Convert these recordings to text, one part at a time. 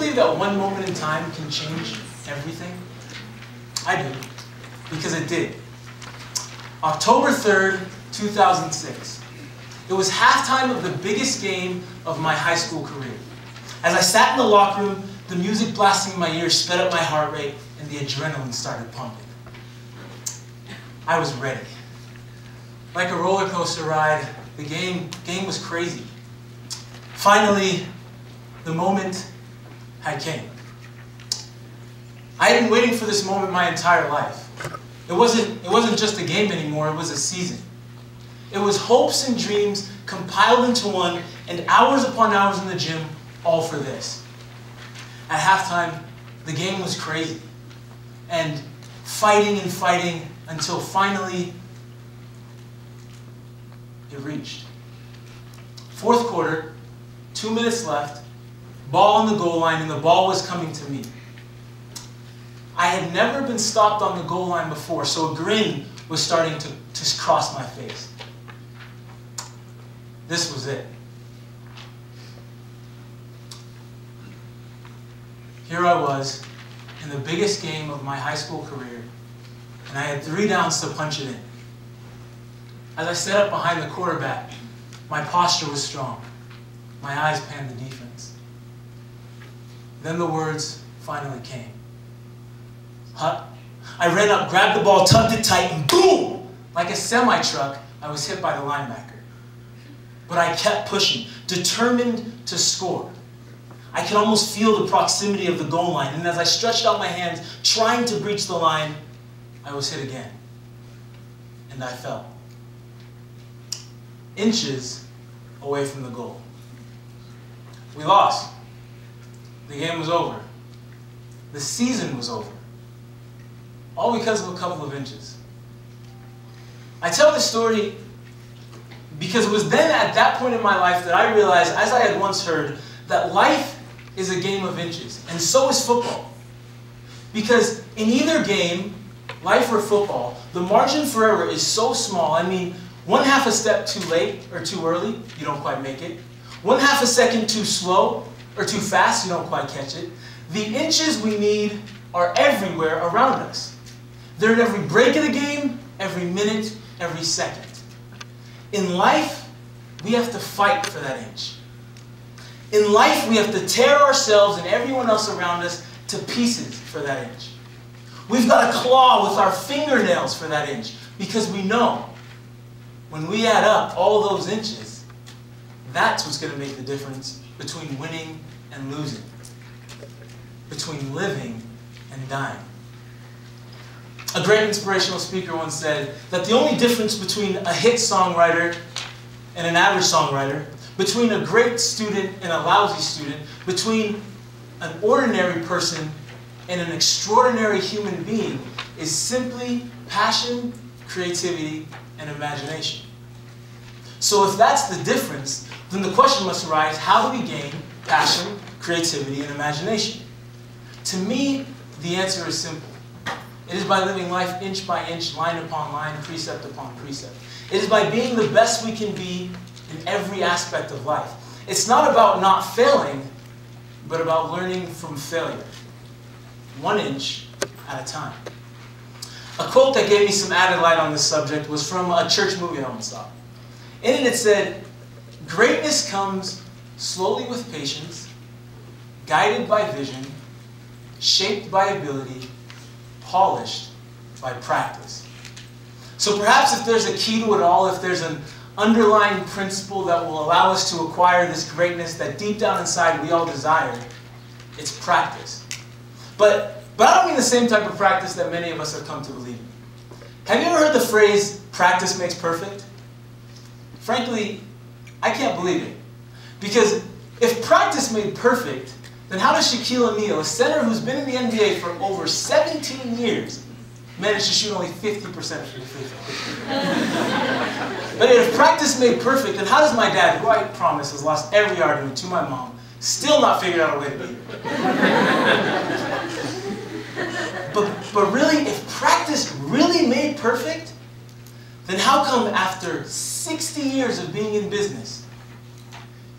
believe that one moment in time can change everything? I do, because it did. October 3rd, 2006. It was halftime of the biggest game of my high school career. As I sat in the locker room, the music blasting in my ears sped up my heart rate and the adrenaline started pumping. I was ready. Like a roller coaster ride, the game was crazy. Finally, the moment had came. I had been waiting for this moment my entire life. It wasn't just a game anymore, it was a season. It was hopes and dreams compiled into one, and hours upon hours in the gym, all for this. At halftime, the game was crazy. And fighting until finally it reached. Fourth quarter, 2 minutes left, ball on the goal line, and the ball was coming to me. I had never been stopped on the goal line before, so a grin was starting to cross my face. This was it. Here I was, in the biggest game of my high school career, and I had 3 downs to punch it in. As I sat up behind the quarterback, my posture was strong. My eyes panned the defense. Then the words finally came. Hut. I ran up, grabbed the ball, tugged it tight, and boom! Like a semi-truck, I was hit by the linebacker. But I kept pushing, determined to score. I could almost feel the proximity of the goal line, and as I stretched out my hands, trying to breach the line, I was hit again. And I fell. Inches away from the goal. We lost. The game was over. The season was over. All because of a couple of inches. I tell this story because it was then at that point in my life that I realized, as I had once heard, that life is a game of inches, and so is football. Because in either game, life or football, the margin for error is so small. I mean, 1/2 a step too late or too early, you don't quite make it. 1/2 a second too slow or too fast, you don't quite catch it. The inches we need are everywhere around us. They're in every break of the game, every minute, every second. In life, we have to fight for that inch. In life, we have to tear ourselves and everyone else around us to pieces for that inch. We've got to claw with our fingernails for that inch, because we know when we add up all those inches, that's what's going to make the difference between winning and losing, between living and dying. A great inspirational speaker once said that the only difference between a hit songwriter and an average songwriter, between a great student and a lousy student, between an ordinary person and an extraordinary human being, is simply passion, creativity, and imagination. So if that's the difference, then the question must arise, how do we gain passion, creativity, and imagination? To me, the answer is simple. It is by living life inch by inch, line upon line, precept upon precept. It is by being the best we can be in every aspect of life. It's not about not failing, but about learning from failure. 1 inch at a time. A quote that gave me some added light on this subject was from a church movie I once saw. In it, it said, "Greatness comes slowly with patience, guided by vision, shaped by ability, polished by practice." So perhaps if there's a key to it all, if there's an underlying principle that will allow us to acquire this greatness that deep down inside we all desire, it's practice. But I don't mean the same type of practice that many of us have come to believe in. Have you ever heard the phrase, "practice makes perfect"? Frankly, I can't believe it. Because if practice made perfect, then how does Shaquille O'Neal, a center who's been in the NBA for over 17 years, manage to shoot only 50% from the free throw? But if practice made perfect, then how does my dad, who I promise has lost every argument to my mom, still not figured out a way to beat her? But really, if practice really made perfect, then how come after 60 years of being in business,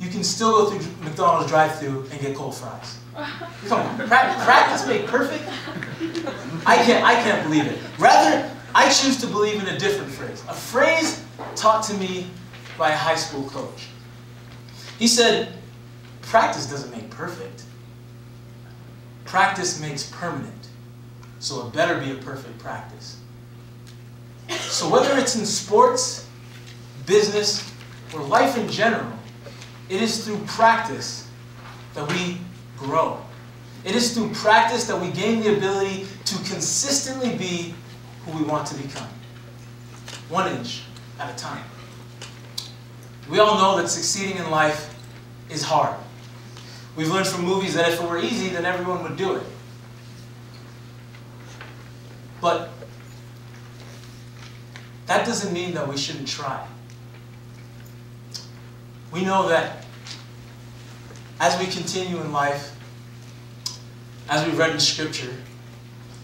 you can still go through McDonald's drive-thru and get cold fries. Come on, practice make perfect? I can't believe it. Rather, I choose to believe in a different phrase. A phrase taught to me by a high school coach. He said, practice doesn't make perfect. Practice makes permanent. So it better be a perfect practice. So whether it's in sports, business, or life in general, it is through practice that we grow. It is through practice that we gain the ability to consistently be who we want to become. 1 inch at a time. We all know that succeeding in life is hard. We've learned from movies that if it were easy, then everyone would do it. But that doesn't mean that we shouldn't try. We know that as we continue in life, as we read in Scripture,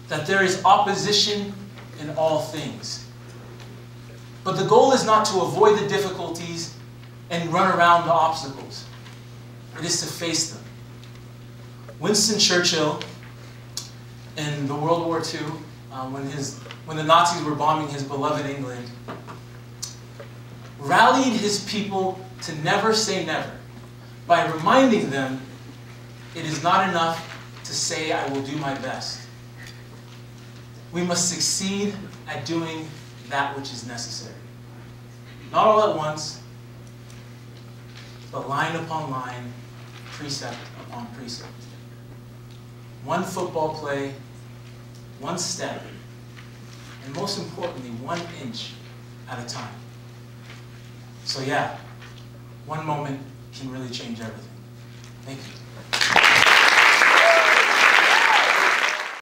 that there is opposition in all things. But the goal is not to avoid the difficulties and run around the obstacles. It is to face them. Winston Churchill, in the World War II, when the Nazis were bombing his beloved England, rallied his people to never say never by reminding them it is not enough to say I will do my best. We must succeed at doing that which is necessary. Not all at once, but line upon line, precept upon precept. 1 football play, 1 step, and most importantly, 1 inch at a time. So yeah, 1 moment can really change everything. Thank you.